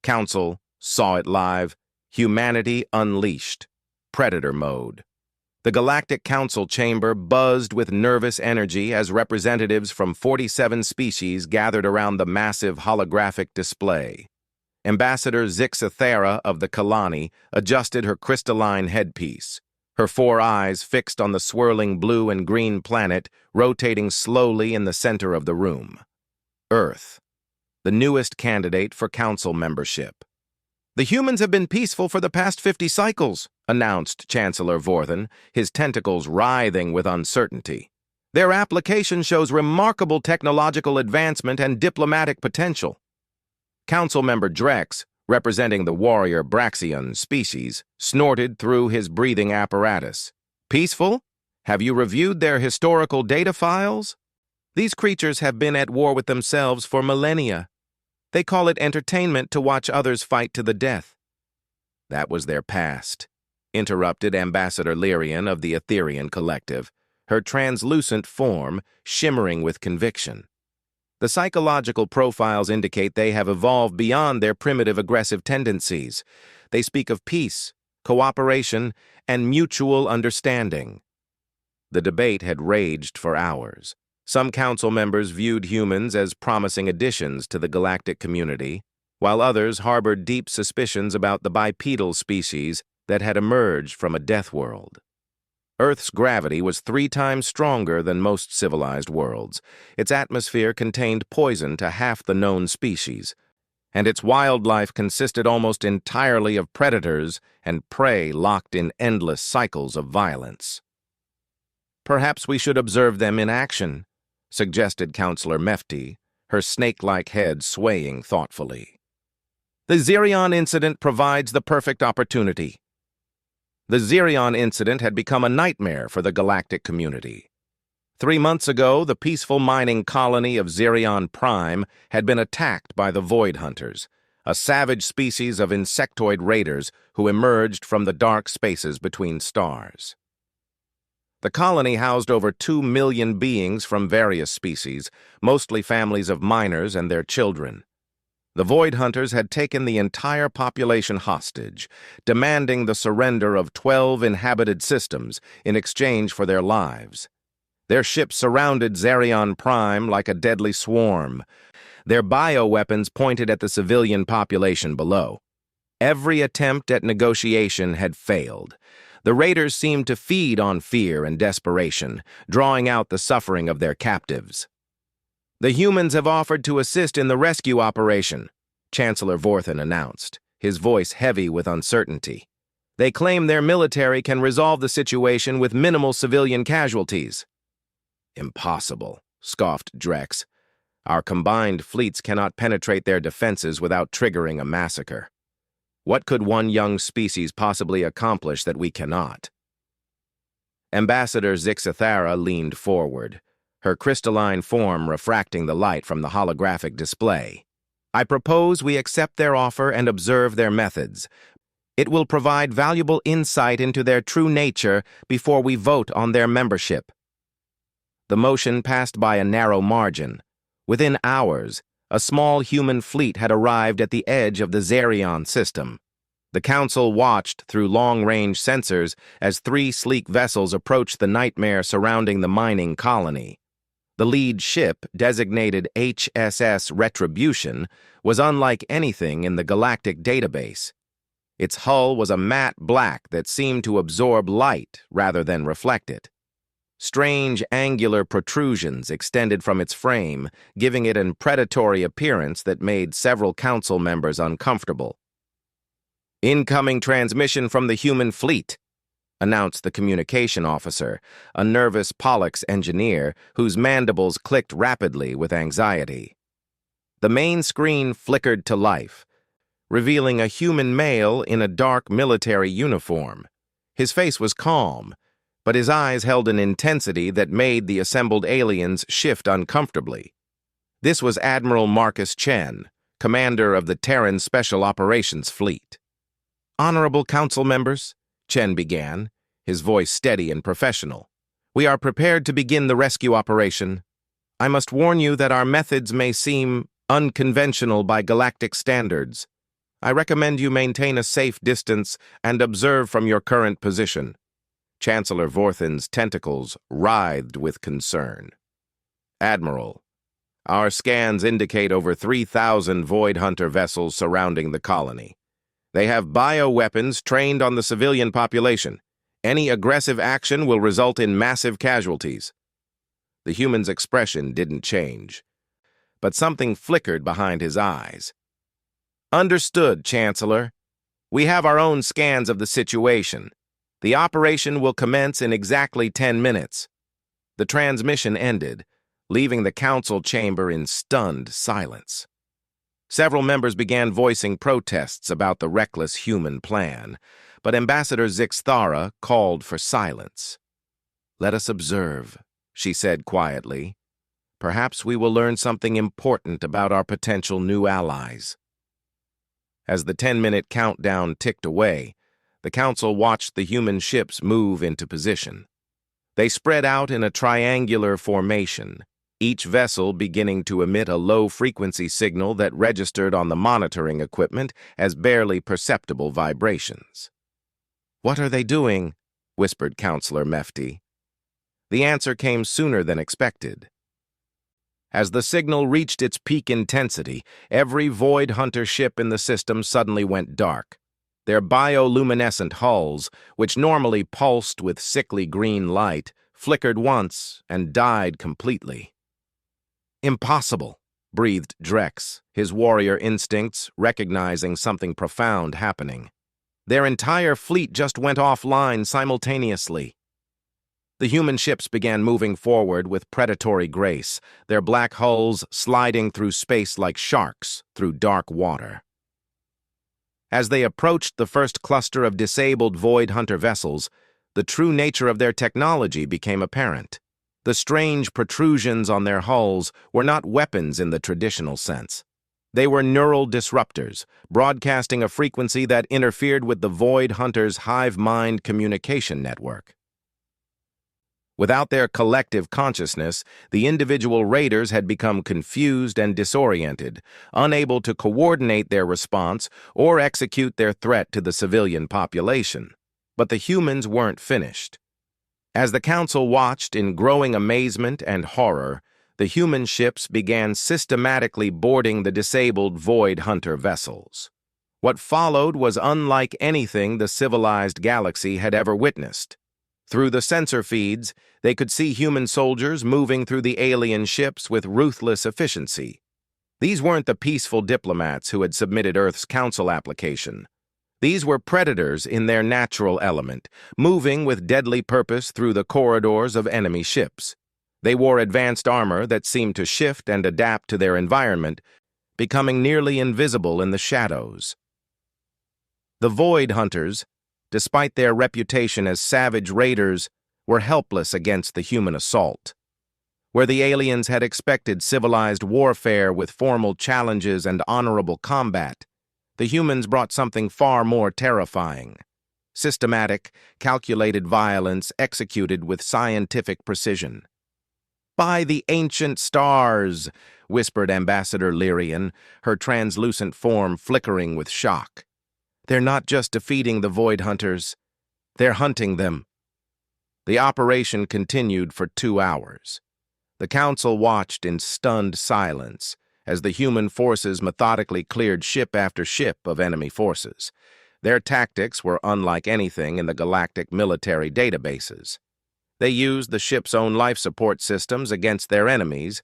Council saw it live. Humanity unleashed. Predator mode. The Galactic Council chamber buzzed with nervous energy as representatives from 47 species gathered around the massive holographic display. Ambassador Zixathera of the Kalani adjusted her crystalline headpiece, her four eyes fixed on the swirling blue and green planet rotating slowly in the center of the room. Earth, the newest candidate for council membership. "The humans have been peaceful for the past 50 cycles," announced Chancellor Vorthen, his tentacles writhing with uncertainty. "Their application shows remarkable technological advancement and diplomatic potential." Council member Drex, representing the warrior Braxian species, snorted through his breathing apparatus. "Peaceful? Have you reviewed their historical data files? These creatures have been at war with themselves for millennia. They call it entertainment to watch others fight to the death." "That was their past," interrupted Ambassador Lyrian of the Etherian Collective, her translucent form shimmering with conviction. "The psychological profiles indicate they have evolved beyond their primitive aggressive tendencies. They speak of peace, cooperation, and mutual understanding." The debate had raged for hours. Some council members viewed humans as promising additions to the galactic community, while others harbored deep suspicions about the bipedal species that had emerged from a death world. Earth's gravity was 3 times stronger than most civilized worlds. Its atmosphere contained poison to half the known species, and its wildlife consisted almost entirely of predators and prey locked in endless cycles of violence. "Perhaps we should observe them in action," suggested Councillor Mefti, her snake-like head swaying thoughtfully. "The Xerion incident provides the perfect opportunity." The Xerion incident had become a nightmare for the galactic community. 3 months ago, the peaceful mining colony of Xerion Prime had been attacked by the Void Hunters, a savage species of insectoid raiders who emerged from the dark spaces between stars. The colony housed over 2 million beings from various species, mostly families of miners and their children. The Void Hunters had taken the entire population hostage, demanding the surrender of 12 inhabited systems in exchange for their lives. Their ships surrounded Xerion Prime like a deadly swarm, their bioweapons pointed at the civilian population below. Every attempt at negotiation had failed. The raiders seemed to feed on fear and desperation, drawing out the suffering of their captives. "The humans have offered to assist in the rescue operation," Chancellor Vorthen announced, his voice heavy with uncertainty. "They claim their military can resolve the situation with minimal civilian casualties." "Impossible," scoffed Drex. "Our combined fleets cannot penetrate their defenses without triggering a massacre. What could one young species possibly accomplish that we cannot?" Ambassador Zixathera leaned forward, her crystalline form refracting the light from the holographic display. "I propose we accept their offer and observe their methods. It will provide valuable insight into their true nature before we vote on their membership." The motion passed by a narrow margin. Within hours, a small human fleet had arrived at the edge of the Xerion system. The Council watched through long-range sensors as 3 sleek vessels approached the nightmare surrounding the mining colony. The lead ship, designated HSS Retribution, was unlike anything in the galactic database. Its hull was a matte black that seemed to absorb light rather than reflect it. Strange angular protrusions extended from its frame, giving it an predatory appearance that made several council members uncomfortable. "Incoming transmission from the human fleet," announced the communication officer, a nervous Pollux engineer whose mandibles clicked rapidly with anxiety. The main screen flickered to life, revealing a human male in a dark military uniform. His face was calm, but his eyes held an intensity that made the assembled aliens shift uncomfortably. This was Admiral Marcus Chen, commander of the Terran Special Operations Fleet. "Honorable council members," Chen began, his voice steady and professional, "we are prepared to begin the rescue operation. I must warn you that our methods may seem unconventional by galactic standards. I recommend you maintain a safe distance and observe from your current position. Chancellor Vorthin's tentacles writhed with concern. Admiral, our scans indicate over 3,000 Void Hunter vessels surrounding the colony. They have bioweapons trained on the civilian population. Any aggressive action will result in massive casualties. The human's expression didn't change, but something flickered behind his eyes. Understood, Chancellor. We have our own scans of the situation. The operation will commence in exactly 10 minutes. The transmission ended, leaving the council chamber in stunned silence. Several members began voicing protests about the reckless human plan, but Ambassador Zixthara called for silence. "Let us observe," she said quietly. "Perhaps we will learn something important about our potential new allies." As the 10-minute countdown ticked away, the council watched the human ships move into position. They spread out in a triangular formation, each vessel beginning to emit a low-frequency signal that registered on the monitoring equipment as barely perceptible vibrations. "What are they doing?" whispered Counselor Mefti. The answer came sooner than expected. As the signal reached its peak intensity, every Void Hunter ship in the system suddenly went dark. Their bioluminescent hulls, which normally pulsed with sickly green light, flickered once and died completely. "Impossible," breathed Drex, his warrior instincts recognizing something profound happening. Their entire fleet just went offline simultaneously. The human ships began moving forward with predatory grace, their black hulls sliding through space like sharks through dark water. As they approached the first cluster of disabled Void Hunter vessels, the true nature of their technology became apparent. The strange protrusions on their hulls were not weapons in the traditional sense. They were neural disruptors, broadcasting a frequency that interfered with the Void Hunter's hive-mind communication network. Without their collective consciousness, the individual raiders had become confused and disoriented, unable to coordinate their response or execute their threat to the civilian population. But the humans weren't finished. As the council watched in growing amazement and horror, the human ships began systematically boarding the disabled Void Hunter vessels. What followed was unlike anything the civilized galaxy had ever witnessed. Through the sensor feeds, they could see human soldiers moving through the alien ships with ruthless efficiency. These weren't the peaceful diplomats who had submitted Earth's council application. These were predators in their natural element, moving with deadly purpose through the corridors of enemy ships. They wore advanced armor that seemed to shift and adapt to their environment, becoming nearly invisible in the shadows. The Void Hunters, despite their reputation as savage raiders, were helpless against the human assault. Where the aliens had expected civilized warfare with formal challenges and honorable combat, the humans brought something far more terrifying. Systematic, calculated violence executed with scientific precision. "By the ancient stars," whispered Ambassador Lyrian, her translucent form flickering with shock. "They're not just defeating the Void Hunters, they're hunting them." The operation continued for 2 hours. The council watched in stunned silence as the human forces methodically cleared ship after ship of enemy forces. Their tactics were unlike anything in the galactic military databases. They used the ship's own life support systems against their enemies,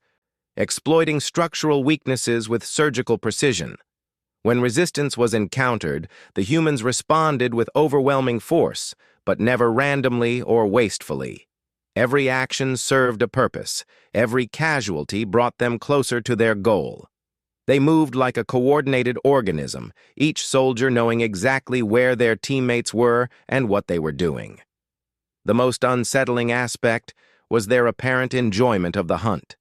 exploiting structural weaknesses with surgical precision. When resistance was encountered, the humans responded with overwhelming force, but never randomly or wastefully. Every action served a purpose. Every casualty brought them closer to their goal. They moved like a coordinated organism, each soldier knowing exactly where their teammates were and what they were doing. The most unsettling aspect was their apparent enjoyment of the hunt.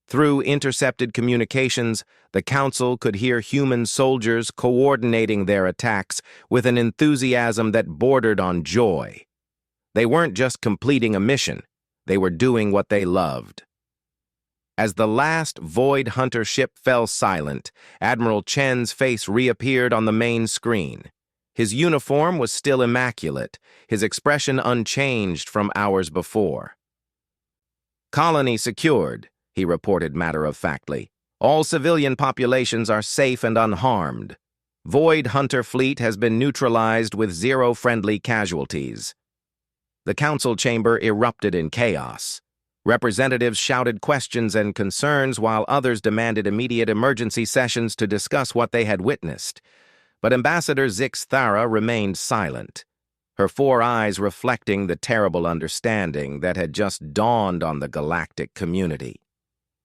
Through intercepted communications, the Council could hear human soldiers coordinating their attacks with an enthusiasm that bordered on joy. They weren't just completing a mission, they were doing what they loved. As the last Void Hunter ship fell silent, Admiral Chen's face reappeared on the main screen. His uniform was still immaculate, his expression unchanged from hours before. "Colony secured," he reported matter-of-factly. "All civilian populations are safe and unharmed. Void Hunter fleet has been neutralized with 0 friendly casualties." The council chamber erupted in chaos. Representatives shouted questions and concerns while others demanded immediate emergency sessions to discuss what they had witnessed. But Ambassador Zix Thara remained silent, her 4 eyes reflecting the terrible understanding that had just dawned on the galactic community.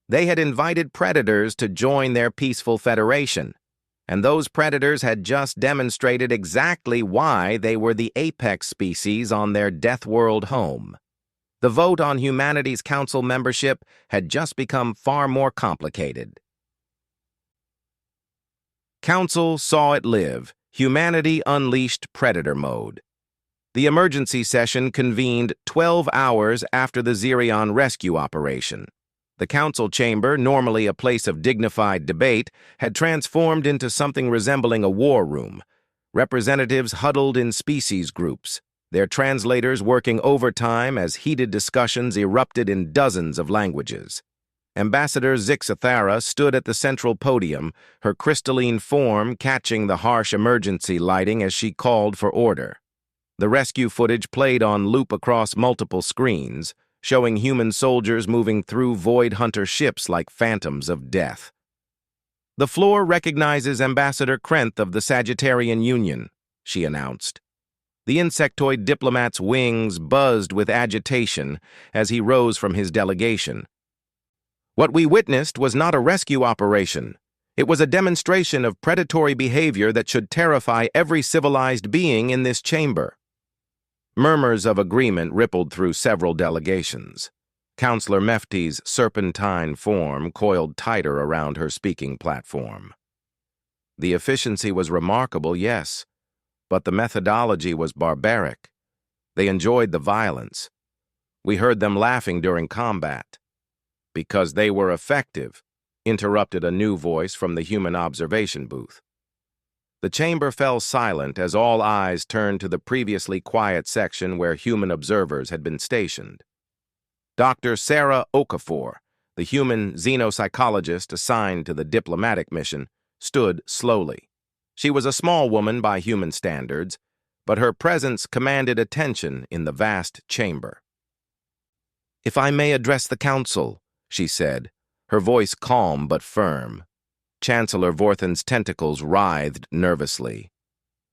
They had invited predators to join their peaceful federation, and those predators had just demonstrated exactly why they were the apex species on their Death World home. The vote on humanity's council membership had just become far more complicated. Council saw it live. Humanity unleashed predator mode. The emergency session convened 12 hours after the Zirion rescue operation. The council chamber, normally a place of dignified debate, had transformed into something resembling a war room. Representatives huddled in species groups, their translators working overtime as heated discussions erupted in dozens of languages. Ambassador Zix Thara stood at the central podium, her crystalline form catching the harsh emergency lighting as she called for order. The rescue footage played on loop across multiple screens, showing human soldiers moving through Void Hunter ships like phantoms of death. "The floor recognizes Ambassador Krenth of the Sagittarian Union," she announced. The insectoid diplomat's wings buzzed with agitation as he rose from his delegation. "What we witnessed was not a rescue operation. It was a demonstration of predatory behavior that should terrify every civilized being in this chamber." Murmurs of agreement rippled through several delegations. Counselor Mefti's serpentine form coiled tighter around her speaking platform. The efficiency was remarkable, yes, but the methodology was barbaric. They enjoyed the violence. We heard them laughing during combat. "Because they were effective," interrupted a new voice from the human observation booth. The chamber fell silent as all eyes turned to the previously quiet section where human observers had been stationed. Dr. Sarah Okafor, the human xenopsychologist assigned to the diplomatic mission, stood slowly. She was a small woman by human standards, but her presence commanded attention in the vast chamber. "If I may address the council," she said, her voice calm but firm. Chancellor Vorthen's tentacles writhed nervously.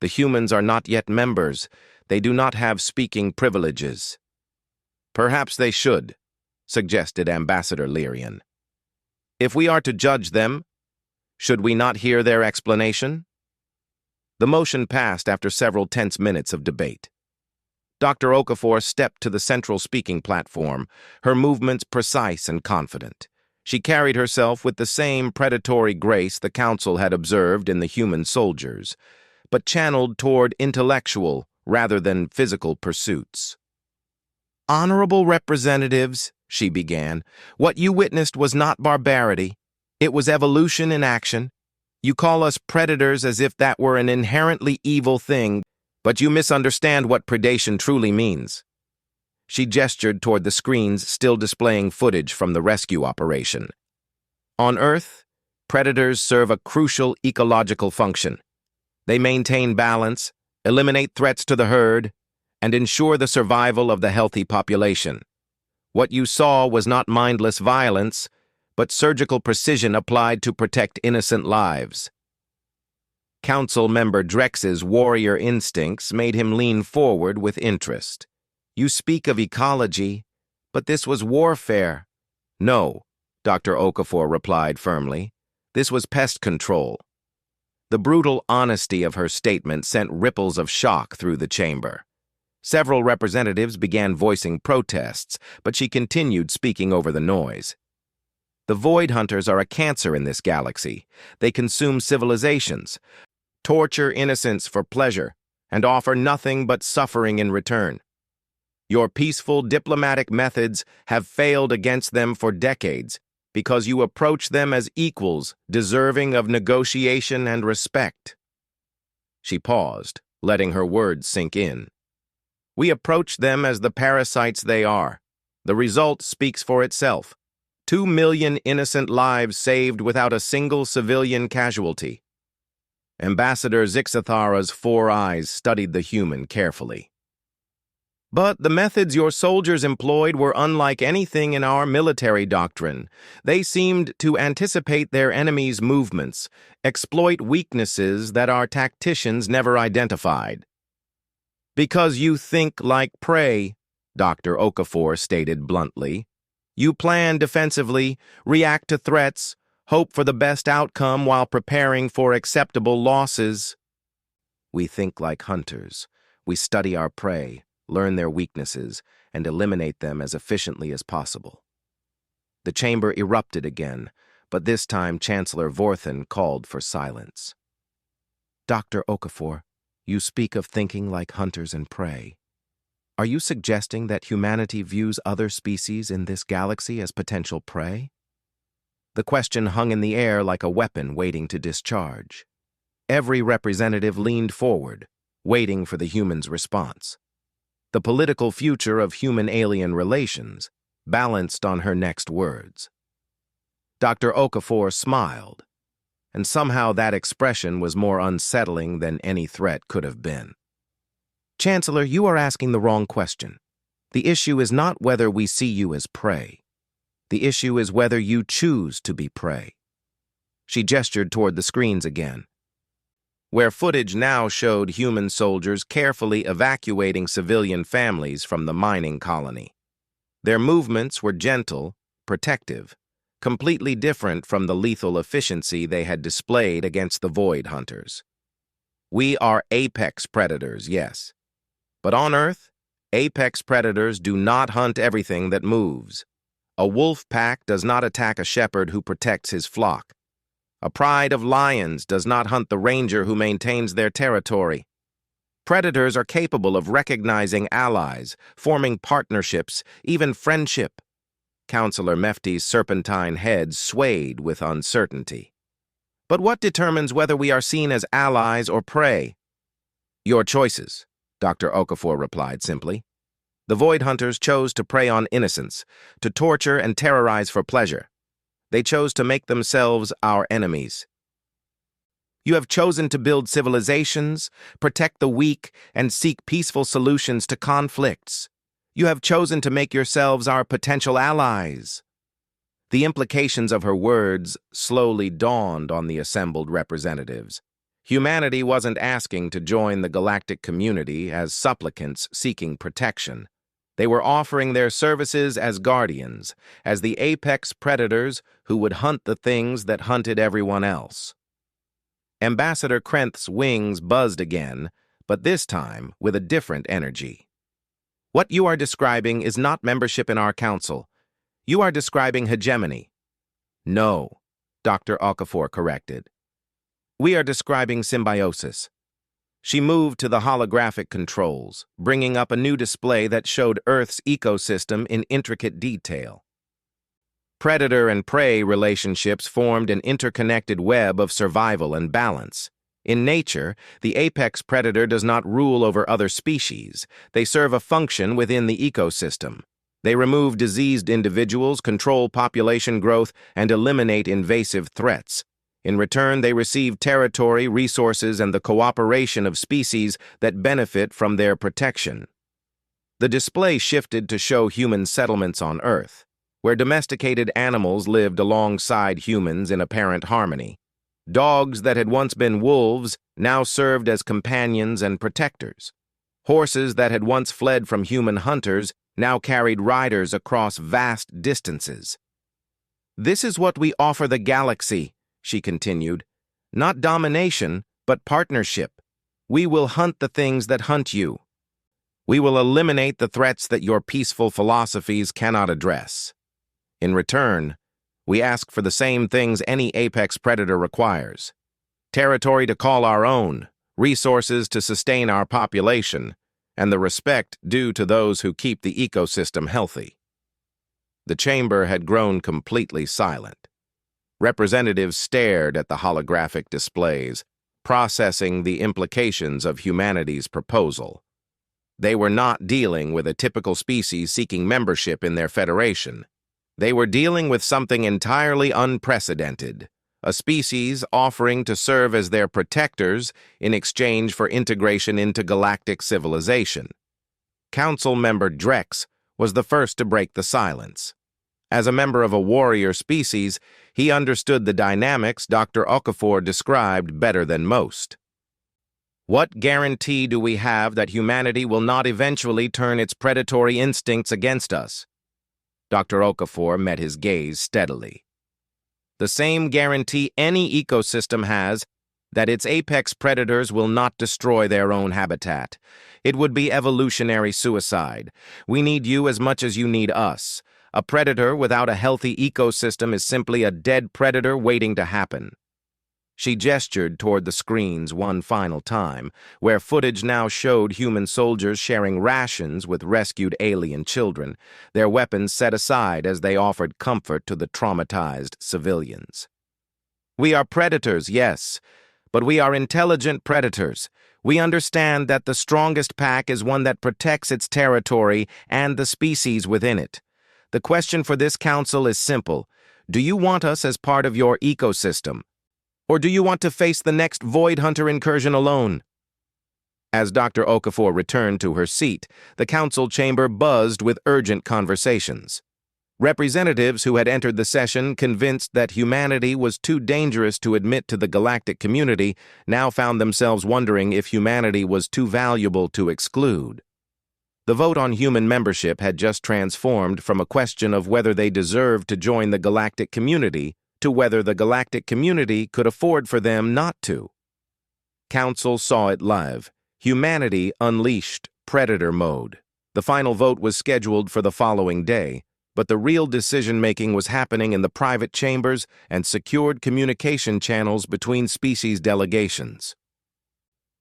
"The humans are not yet members. They do not have speaking privileges." "Perhaps they should," suggested Ambassador Lyrian. "If we are to judge them, should we not hear their explanation?" The motion passed after several tense minutes of debate. Dr. Okafor stepped to the central speaking platform, her movements precise and confident. She carried herself with the same predatory grace the council had observed in the human soldiers, but channeled toward intellectual rather than physical pursuits. "Honorable representatives," she began, "what you witnessed was not barbarity. It was evolution in action. You call us predators as if that were an inherently evil thing, but you misunderstand what predation truly means." She gestured toward the screens still displaying footage from the rescue operation. "On Earth, predators serve a crucial ecological function. They maintain balance, eliminate threats to the herd, and ensure the survival of the healthy population. What you saw was not mindless violence, but surgical precision applied to protect innocent lives." Council member Drex's warrior instincts made him lean forward with interest. "You speak of ecology, but this was warfare." "No," Dr. Okafor replied firmly. "This was pest control." The brutal honesty of her statement sent ripples of shock through the chamber. Several representatives began voicing protests, but she continued speaking over the noise. "The Void Hunters are a cancer in this galaxy. They consume civilizations, torture innocents for pleasure, and offer nothing but suffering in return. Your peaceful diplomatic methods have failed against them for decades, because you approach them as equals, deserving of negotiation and respect." She paused, letting her words sink in. "We approach them as the parasites they are. The result speaks for itself. 2 million innocent lives saved without a single civilian casualty." Ambassador Zixathara's 4 eyes studied the human carefully. "But the methods your soldiers employed were unlike anything in our military doctrine. They seemed to anticipate their enemy's movements, exploit weaknesses that our tacticians never identified." "Because you think like prey," Dr. Okafor stated bluntly. "You plan defensively, react to threats, hope for the best outcome while preparing for acceptable losses." "We think like hunters. We study our prey, learn their weaknesses, and eliminate them as efficiently as possible." The chamber erupted again, but this time Chancellor Vorthen called for silence. "Dr. Okafor, you speak of thinking like hunters and prey. Are you suggesting that humanity views other species in this galaxy as potential prey?" The question hung in the air like a weapon waiting to discharge. Every representative leaned forward, waiting for the human's response. The political future of human-alien relations balanced on her next words. Dr. Okafor smiled, and somehow that expression was more unsettling than any threat could have been. "Chancellor, you are asking the wrong question. The issue is not whether we see you as prey. The issue is whether you choose to be prey." She gestured toward the screens again, where footage now showed human soldiers carefully evacuating civilian families from the mining colony. Their movements were gentle, protective, completely different from the lethal efficiency they had displayed against the Void Hunters. "We are apex predators, yes. But on Earth, apex predators do not hunt everything that moves. A wolf pack does not attack a shepherd who protects his flock. A pride of lions does not hunt the ranger who maintains their territory. Predators are capable of recognizing allies, forming partnerships, even friendship." Counselor Mefti's serpentine head swayed with uncertainty. "But what determines whether we are seen as allies or prey?" "Your choices," Dr. Okafor replied simply. "The Void Hunters chose to prey on innocents, to torture and terrorize for pleasure. They chose to make themselves our enemies. You have chosen to build civilizations, protect the weak, and seek peaceful solutions to conflicts. You have chosen to make yourselves our potential allies." The implications of her words slowly dawned on the assembled representatives. Humanity wasn't asking to join the galactic community as supplicants seeking protection. They were offering their services as guardians, as the apex predators who would hunt the things that hunted everyone else. Ambassador Krenth's wings buzzed again, but this time with a different energy. "What you are describing is not membership in our council. You are describing hegemony." "No," Dr. Okafor corrected. "We are describing symbiosis." She moved to the holographic controls, bringing up a new display that showed Earth's ecosystem in intricate detail. Predator and prey relationships formed an interconnected web of survival and balance. In nature, the apex predator does not rule over other species. They serve a function within the ecosystem. They remove diseased individuals, control population growth, and eliminate invasive threats. In return, they receive territory, resources, and the cooperation of species that benefit from their protection. The display shifted to show human settlements on Earth, where domesticated animals lived alongside humans in apparent harmony. Dogs that had once been wolves now served as companions and protectors. Horses that had once fled from human hunters now carried riders across vast distances. "This is what we offer the galaxy," she continued. "Not domination, but partnership. We will hunt the things that hunt you. We will eliminate the threats that your peaceful philosophies cannot address. In return, we ask for the same things any apex predator requires: territory to call our own, resources to sustain our population, and the respect due to those who keep the ecosystem healthy." The chamber had grown completely silent. Representatives stared at the holographic displays, processing the implications of humanity's proposal. They were not dealing with a typical species seeking membership in their federation. They were dealing with something entirely unprecedented, a species offering to serve as their protectors in exchange for integration into galactic civilization. Council member Drex was the first to break the silence. As a member of a warrior species, he understood the dynamics Dr. Okafor described better than most. What guarantee do we have that humanity will not eventually turn its predatory instincts against us? Dr. Okafor met his gaze steadily. The same guarantee any ecosystem has that its apex predators will not destroy their own habitat. It would be evolutionary suicide. We need you as much as you need us. A predator without a healthy ecosystem is simply a dead predator waiting to happen. She gestured toward the screens one final time, where footage now showed human soldiers sharing rations with rescued alien children, their weapons set aside as they offered comfort to the traumatized civilians. We are predators, yes, but we are intelligent predators. We understand that the strongest pack is one that protects its territory and the species within it. The question for this council is simple. Do you want us as part of your ecosystem? Or do you want to face the next Void Hunter incursion alone? As Dr. Okafor returned to her seat, the council chamber buzzed with urgent conversations. Representatives who had entered the session convinced that humanity was too dangerous to admit to the galactic community now found themselves wondering if humanity was too valuable to exclude. The vote on human membership had just transformed from a question of whether they deserved to join the galactic community to whether the galactic community could afford for them not to. Council saw it live. Humanity unleashed predator mode. The final vote was scheduled for the following day, but the real decision-making was happening in the private chambers and secured communication channels between species delegations.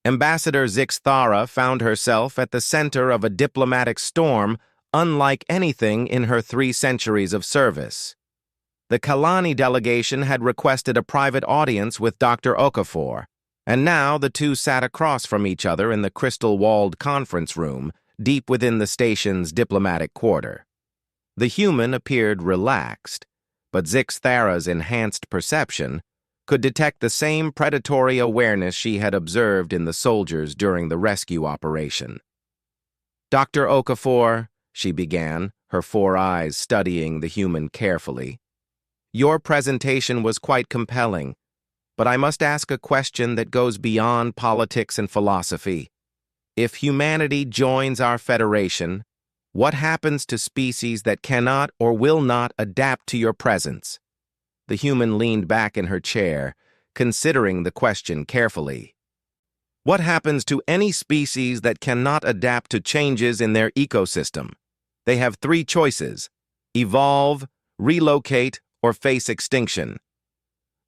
Ambassador Zixthara found herself at the center of a diplomatic storm unlike anything in her 3 centuries of service. The Kalani delegation had requested a private audience with Dr. Okafor, and now the two sat across from each other in the crystal-walled conference room deep within the station's diplomatic quarter. The human appeared relaxed, but Zixthara's enhanced perception could detect the same predatory awareness she had observed in the soldiers during the rescue operation. Dr. Okafor, she began, her 4 eyes studying the human carefully. Your presentation was quite compelling, but I must ask a question that goes beyond politics and philosophy. If humanity joins our federation, what happens to species that cannot or will not adapt to your presence? The human leaned back in her chair, considering the question carefully. What happens to any species that cannot adapt to changes in their ecosystem? They have 3 choices: evolve, relocate, or face extinction.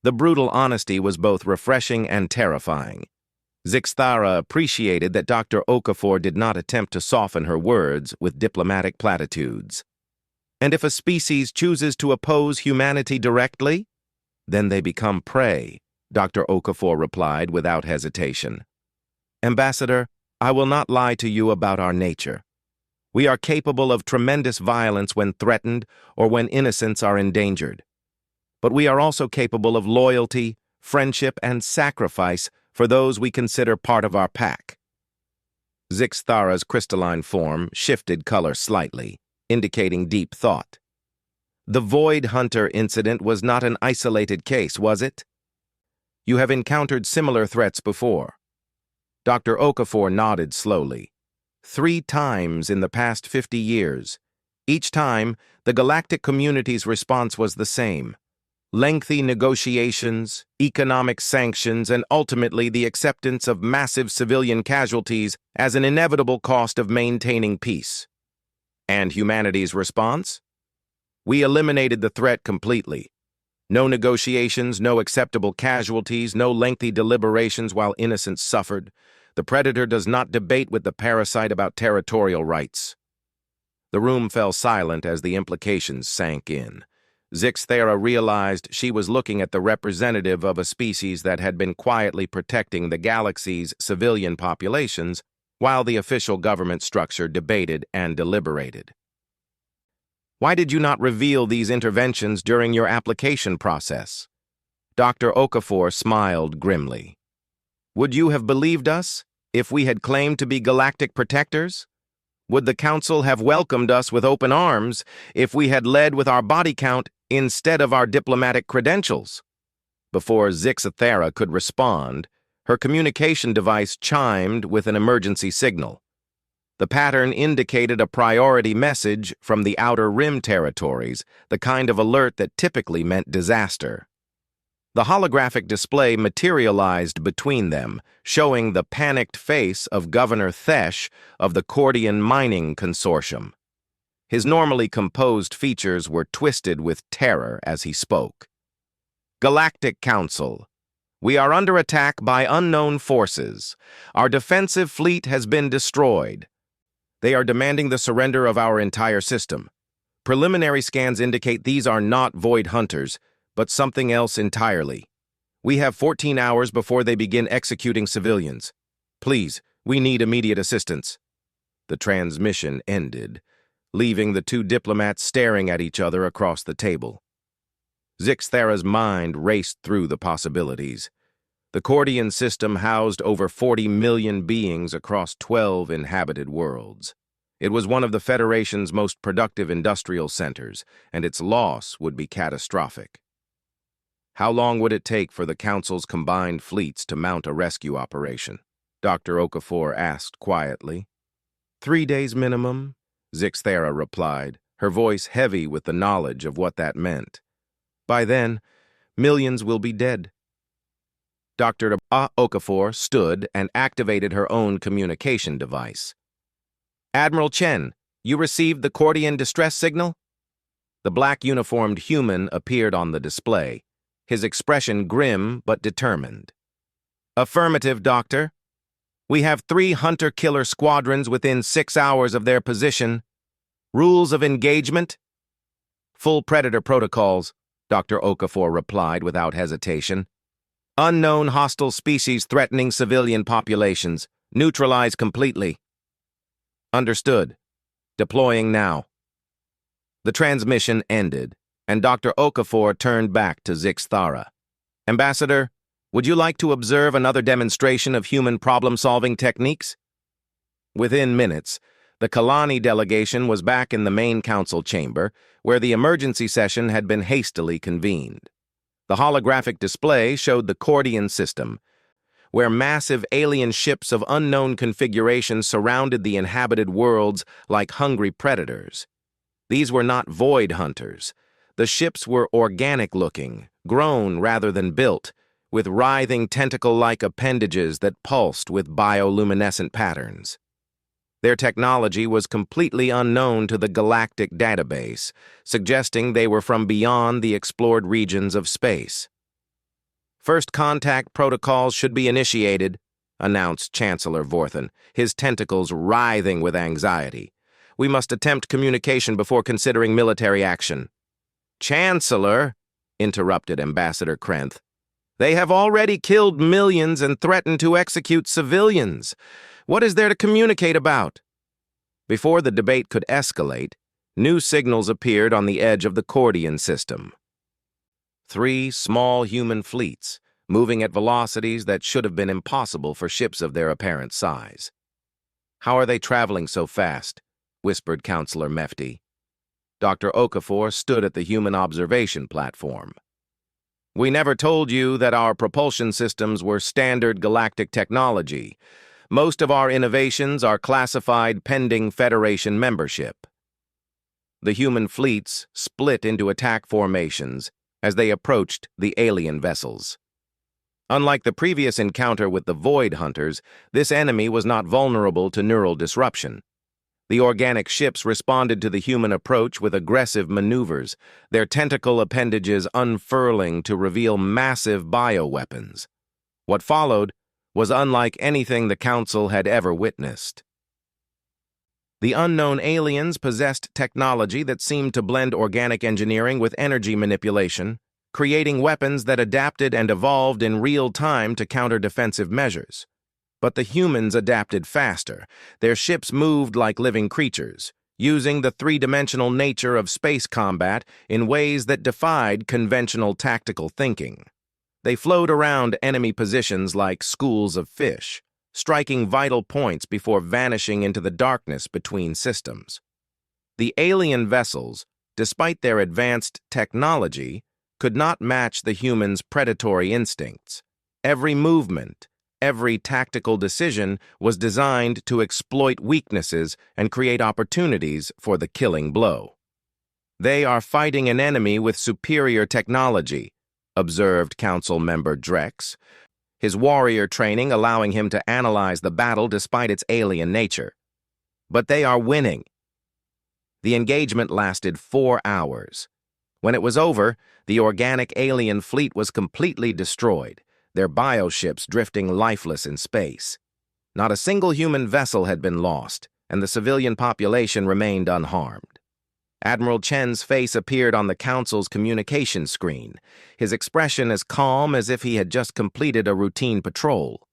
The brutal honesty was both refreshing and terrifying. Zixthara appreciated that Dr. Okafor did not attempt to soften her words with diplomatic platitudes. And if a species chooses to oppose humanity directly, then they become prey, Dr. Okafor replied without hesitation. Ambassador, I will not lie to you about our nature. We are capable of tremendous violence when threatened or when innocents are endangered. But we are also capable of loyalty, friendship, and sacrifice for those we consider part of our pack. Zixthara's crystalline form shifted color slightly, indicating deep thought. The Void Hunter incident was not an isolated case, was it? You have encountered similar threats before. Dr. Okafor nodded slowly. 3 times in the past 50 years. Each time, the galactic community's response was the same. Lengthy negotiations, economic sanctions, and ultimately the acceptance of massive civilian casualties as an inevitable cost of maintaining peace. And humanity's response? We eliminated the threat completely. No negotiations, no acceptable casualties, no lengthy deliberations while innocents suffered. The predator does not debate with the parasite about territorial rights. The room fell silent as the implications sank in. Zixthera realized she was looking at the representative of a species that had been quietly protecting the galaxy's civilian populations while the official government structure debated and deliberated. Why did you not reveal these interventions during your application process? Dr. Okafor smiled grimly. Would you have believed us if we had claimed to be galactic protectors? Would the Council have welcomed us with open arms if we had led with our body count instead of our diplomatic credentials? Before Zixthera could respond, her communication device chimed with an emergency signal. The pattern indicated a priority message from the Outer Rim territories, the kind of alert that typically meant disaster. The holographic display materialized between them, showing the panicked face of Governor Thesh of the Cordian Mining Consortium. His normally composed features were twisted with terror as he spoke. Galactic Council. We are under attack by unknown forces. Our defensive fleet has been destroyed. They are demanding the surrender of our entire system. Preliminary scans indicate these are not Void Hunters, but something else entirely. We have 14 hours before they begin executing civilians. Please, we need immediate assistance. The transmission ended, leaving the two diplomats staring at each other across the table. Zixthera's mind raced through the possibilities. The Cordian system housed over 40 million beings across 12 inhabited worlds. It was one of the Federation's most productive industrial centers, and its loss would be catastrophic. How long would it take for the Council's combined fleets to mount a rescue operation? Dr. Okafor asked quietly. 3 days minimum, Zixthera replied, her voice heavy with the knowledge of what that meant. By then, millions will be dead. Dr. Okafor stood and activated her own communication device. Admiral Chen, you received the Cordian distress signal? The black-uniformed human appeared on the display, his expression grim but determined. Affirmative, Doctor. We have 3 hunter-killer squadrons within 6 hours of their position. Rules of engagement? Full Predator protocols, Dr. Okafor replied without hesitation. Unknown hostile species threatening civilian populations. Neutralize completely. Understood. Deploying now. The transmission ended, and Dr. Okafor turned back to Zixthera. Ambassador, would you like to observe another demonstration of human problem-solving techniques? Within minutes, the Kalani delegation was back in the main council chamber, where the emergency session had been hastily convened. The holographic display showed the Cordian system, where massive alien ships of unknown configuration surrounded the inhabited worlds like hungry predators. These were not Void Hunters. The ships were organic-looking, grown rather than built, with writhing tentacle-like appendages that pulsed with bioluminescent patterns. Their technology was completely unknown to the galactic database, suggesting they were from beyond the explored regions of space. First contact protocols should be initiated, announced Chancellor Vorthen, his tentacles writhing with anxiety. We must attempt communication before considering military action. Chancellor, interrupted Ambassador Krenth, they have already killed millions and threatened to execute civilians. What is there to communicate about? Before the debate could escalate, new signals appeared on the edge of the Cordian system. 3 small human fleets, moving at velocities that should have been impossible for ships of their apparent size. How are they traveling so fast? Whispered Counselor Mefti. Dr. Okafor stood at the human observation platform. We never told you that our propulsion systems were standard galactic technology. Most of our innovations are classified pending Federation membership. The human fleets split into attack formations as they approached the alien vessels. Unlike the previous encounter with the Void Hunters, this enemy was not vulnerable to neural disruption. The organic ships responded to the human approach with aggressive maneuvers, their tentacle appendages unfurling to reveal massive bioweapons. What followed was unlike anything the Council had ever witnessed. The unknown aliens possessed technology that seemed to blend organic engineering with energy manipulation, creating weapons that adapted and evolved in real time to counter defensive measures. But the humans adapted faster. Their ships moved like living creatures, using the three-dimensional nature of space combat in ways that defied conventional tactical thinking. They flowed around enemy positions like schools of fish, striking vital points before vanishing into the darkness between systems. The alien vessels, despite their advanced technology, could not match the humans' predatory instincts. Every movement, every tactical decision was designed to exploit weaknesses and create opportunities for the killing blow. "They are fighting an enemy with superior technology," observed Council Member Drex, his warrior training allowing him to analyze the battle despite its alien nature. "But they are winning." The engagement lasted 4 hours. When it was over, the organic alien fleet was completely destroyed, their bioships drifting lifeless in space. Not a single human vessel had been lost, and the civilian population remained unharmed. Admiral Chen's face appeared on the Council's communication screen, his expression as calm as if he had just completed a routine patrol.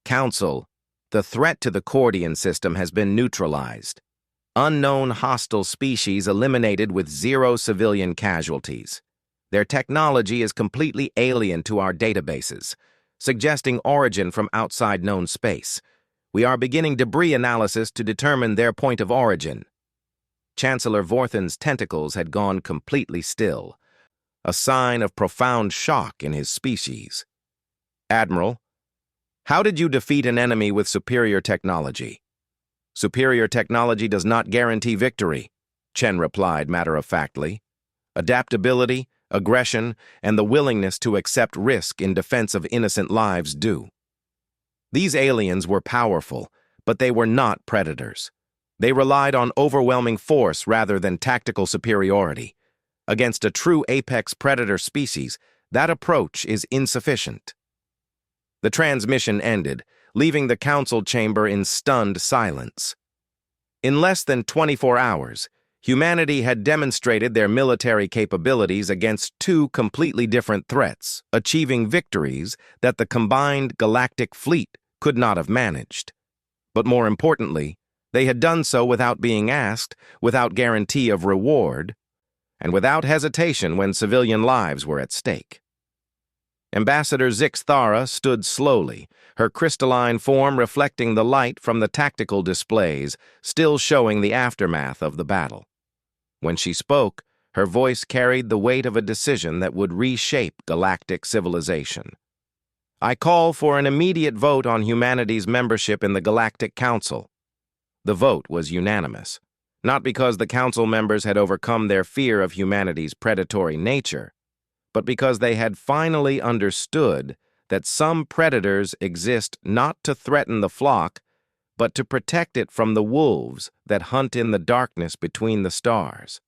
"Council, the threat to the Cordian system has been neutralized. Unknown hostile species eliminated with 0 civilian casualties. Their technology is completely alien to our databases, suggesting origin from outside known space. We are beginning debris analysis to determine their point of origin." Chancellor Vorthen's tentacles had gone completely still, a sign of profound shock in his species. "Admiral, how did you defeat an enemy with superior technology?" "Superior technology does not guarantee victory," Chen replied matter-of-factly. "Adaptability, aggression, and the willingness to accept risk in defense of innocent lives do." These aliens were powerful, but they were not predators. They relied on overwhelming force rather than tactical superiority. Against a true apex predator species, that approach is insufficient. The transmission ended, leaving the council chamber in stunned silence. In less than 24 hours, humanity had demonstrated their military capabilities against 2 completely different threats, achieving victories that the combined galactic fleet could not have managed. But more importantly, they had done so without being asked, without guarantee of reward, and without hesitation when civilian lives were at stake. Ambassador Zix Thara stood slowly, her crystalline form reflecting the light from the tactical displays, still showing the aftermath of the battle. When she spoke, her voice carried the weight of a decision that would reshape galactic civilization. "I call for an immediate vote on humanity's membership in the Galactic Council." The vote was unanimous, not because the council members had overcome their fear of humanity's predatory nature, but because they had finally understood that some predators exist not to threaten the flock, but to protect it from the wolves that hunt in the darkness between the stars.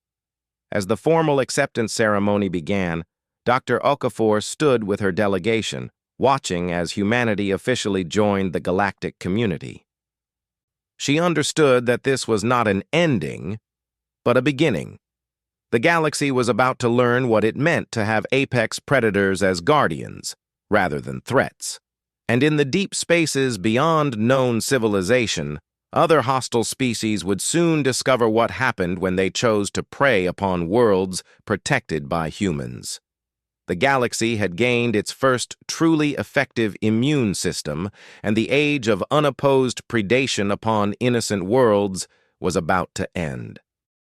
As the formal acceptance ceremony began, Dr. Okafor stood with her delegation, watching as humanity officially joined the galactic community. She understood that this was not an ending, but a beginning. The galaxy was about to learn what it meant to have apex predators as guardians, rather than threats. And in the deep spaces beyond known civilization, other hostile species would soon discover what happened when they chose to prey upon worlds protected by humans. The galaxy had gained its first truly effective immune system, and the age of unopposed predation upon innocent worlds was about to end.